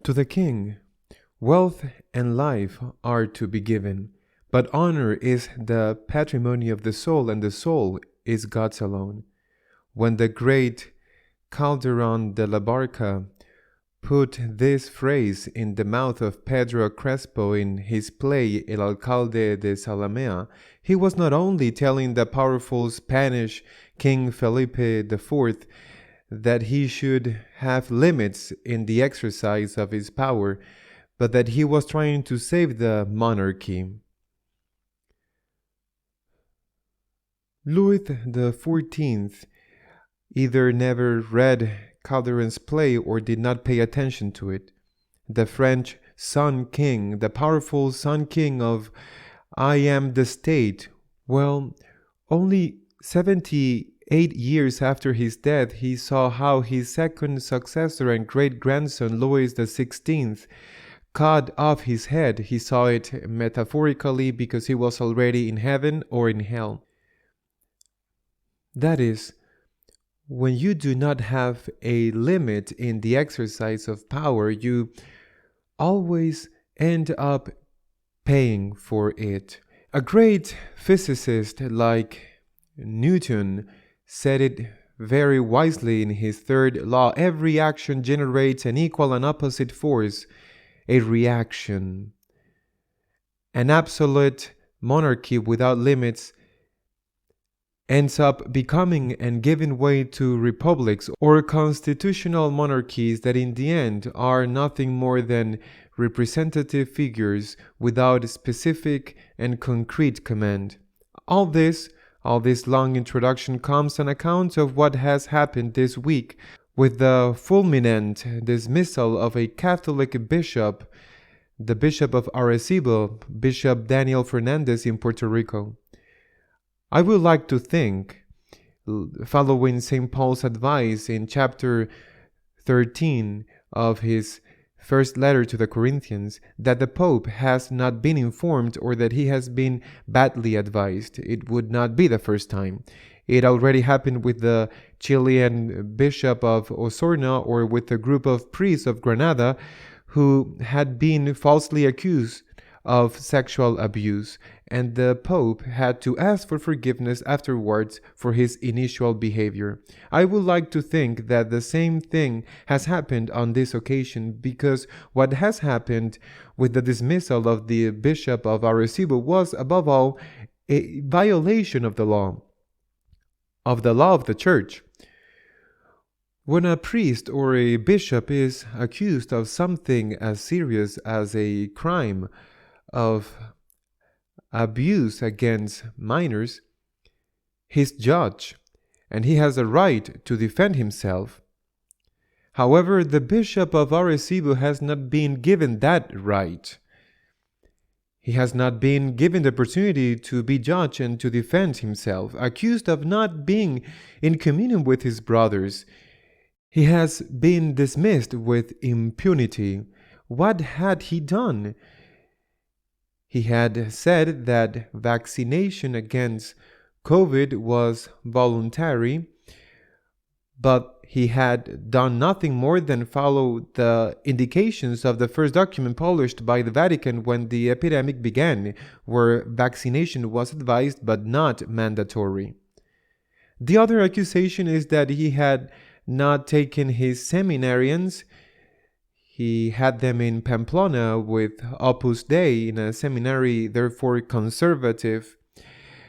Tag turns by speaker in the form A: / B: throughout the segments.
A: To the king, wealth and life are to be given, but honor is the patrimony of the soul, and the soul is God's alone. When the great Calderon de la Barca put this phrase in the mouth of Pedro Crespo in his play El Alcalde de Zalamea, he was not only telling the powerful Spanish King Felipe IV that he should have limits in the exercise of his power, but that he was trying to save the monarchy. Louis XIV either never read Calderon's play or did not pay attention to it. The French Sun King, the powerful Sun King of I Am the State, well, only 78 years after his death, he saw how his second successor and great-grandson, Louis XVI, cut off his head. He saw it metaphorically because he was already in heaven or in hell. That is, when you do not have a limit in the exercise of power, you always end up paying for it. A great physicist like Newton said it very wisely in his third law: every action generates an equal and opposite force, a reaction. An absolute monarchy without limits ends up becoming and giving way to republics or constitutional monarchies that in the end are nothing more than representative figures without specific and concrete command. All this long introduction comes on account of what has happened this week with the fulminant dismissal of a Catholic bishop, the Bishop of Arecibo, Bishop Daniel Fernandez in Puerto Rico. I would like to think, following St. Paul's advice in chapter 13 of his first letter to the Corinthians, that the Pope has not been informed or that he has been badly advised. It would not be the first time. It already happened with the Chilean Bishop of Osorno or with a group of priests of Granada who had been falsely accused of sexual abuse, and the Pope had to ask for forgiveness afterwards for his initial behavior. I would like to think that the same thing has happened on this occasion, because what has happened with the dismissal of the Bishop of Arecibo was, above all, a violation of the law of the Church. When a priest or a bishop is accused of something as serious as a crime of abuse against minors, he's judged, and he has a right to defend himself. However, the Bishop of Arecibo has not been given that right. He has not been given the opportunity to be judged and to defend himself, accused of not being in communion with his brothers. He has been dismissed with impunity. What had he done? He had said that vaccination against COVID was voluntary, but he had done nothing more than follow the indications of the first document published by the Vatican when the epidemic began, where vaccination was advised but not mandatory. The other accusation is that he had not taken his seminarians. He had them in Pamplona with Opus Dei in a seminary, therefore conservative.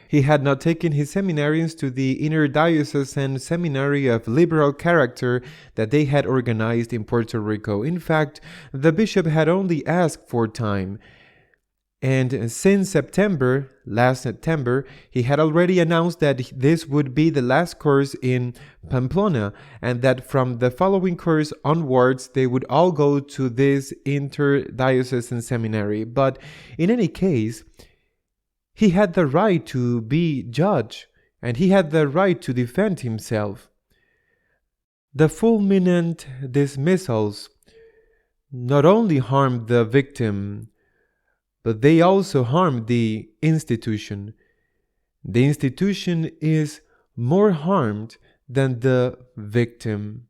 A: He had not taken his seminarians to the inner diocesan seminary of liberal character that they had organized in Puerto Rico. In fact, the bishop had only asked for time. And since last September, he had already announced that this would be the last course in Pamplona, and that from the following course onwards, they would all go to this interdiocesan seminary. But in any case, he had the right to be judged, and he had the right to defend himself. The fulminant dismissals not only harmed the victim, but they also harm the institution. The institution is more harmed than the victim.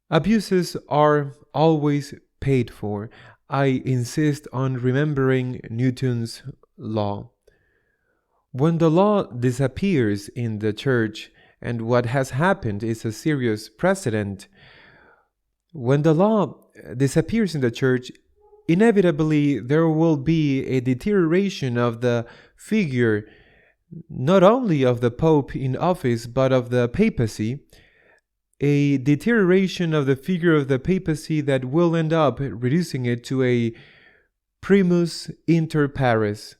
A: Abuses are always paid for. I insist on remembering Newton's law. When the law disappears in the church, and what has happened is a serious precedent, when the law disappears in the church, inevitably there will be a deterioration of the figure, not only of the Pope in office, but of the Papacy, a deterioration of the figure of the Papacy that will end up reducing it to a primus inter pares,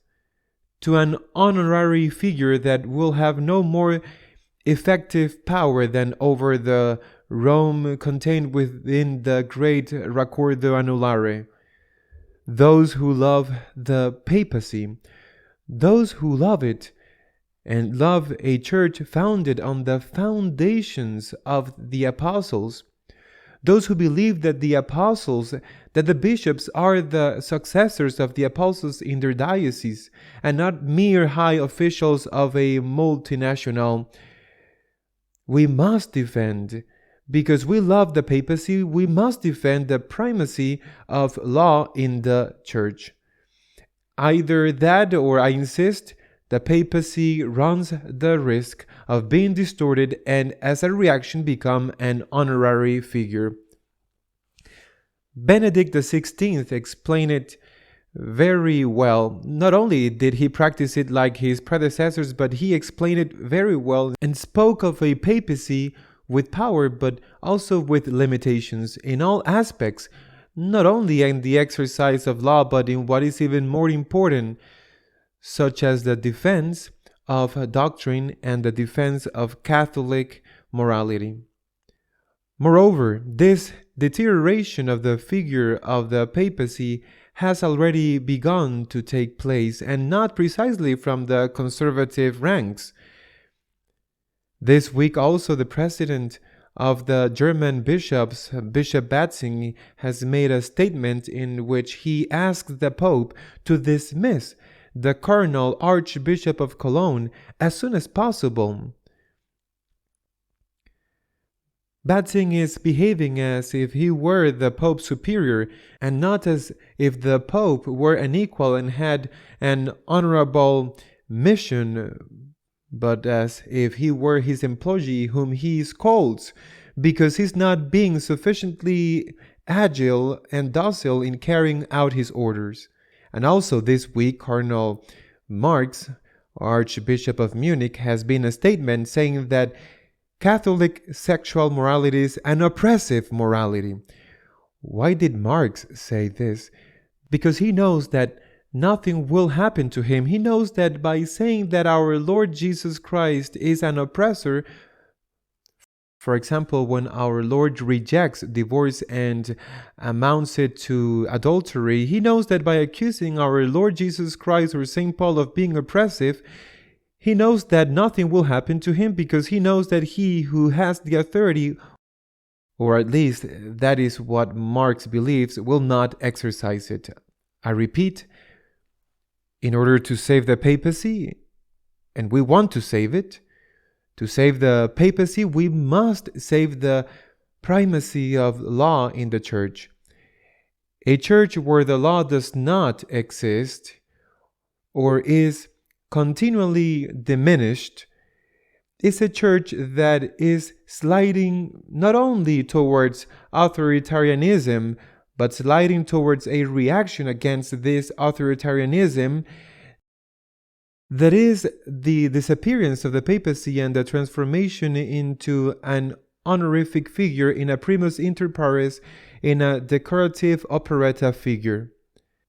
A: to an honorary figure that will have no more effective power than over the Rome contained within the great Raccordo Anulare. Those who love the Papacy, those who love it, and love a church founded on the foundations of the apostles, those who believe that the apostles, that the bishops are the successors of the apostles in their diocese, and not mere high officials of a multinational, we must defend. Because we love the Papacy, we must defend the primacy of law in the church. Either that, or I insist, the Papacy runs the risk of being distorted and as a reaction become an honorary figure. Benedict XVI explained it very well. Not only did he practice it like his predecessors, but he explained it very well and spoke of a papacy with power, but also with limitations in all aspects, not only in the exercise of law, but in what is even more important, such as the defense of doctrine and the defense of Catholic morality. Moreover, this deterioration of the figure of the papacy has already begun to take place, and not precisely from the conservative ranks. This week also the president of the German bishops, Bishop Batzing, has made a statement in which he asked the Pope to dismiss the Cardinal Archbishop of Cologne as soon as possible. Batzing is behaving as if he were the Pope's superior, and not as if the Pope were an equal and had an honorable mission, but as if he were his employee whom he scolds because he's not being sufficiently agile and docile in carrying out his orders. And also this week, Cardinal Marx, Archbishop of Munich, has been a statement saying that Catholic sexual morality is an oppressive morality. Why did Marx say this? Because he knows that nothing will happen to him. He knows that by saying that our Lord Jesus Christ is an oppressor, for example, when our Lord rejects divorce and amounts it to adultery, he knows that by accusing our Lord Jesus Christ or St. Paul of being oppressive, he knows that nothing will happen to him, because he knows that he who has the authority, or at least that is what Marx believes, will not exercise it. I repeat, in order to save the papacy, and we want to save it, to save the papacy, we must save the primacy of law in the church. A church where the law does not exist or is continually diminished is a church that is sliding not only towards authoritarianism, but sliding towards a reaction against this authoritarianism, that is the disappearance of the papacy and the transformation into an honorific figure, in a primus inter pares, in a decorative operetta figure.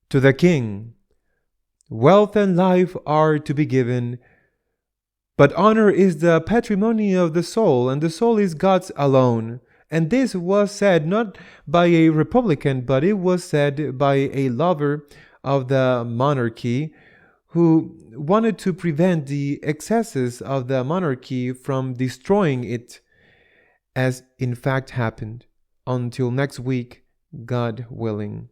A: To the king, wealth and life are to be given, but honor is the patrimony of the soul, and the soul is God's alone. And this was said not by a republican, but it was said by a lover of the monarchy, who wanted to prevent the excesses of the monarchy from destroying it, as in fact happened. Until next week, God willing.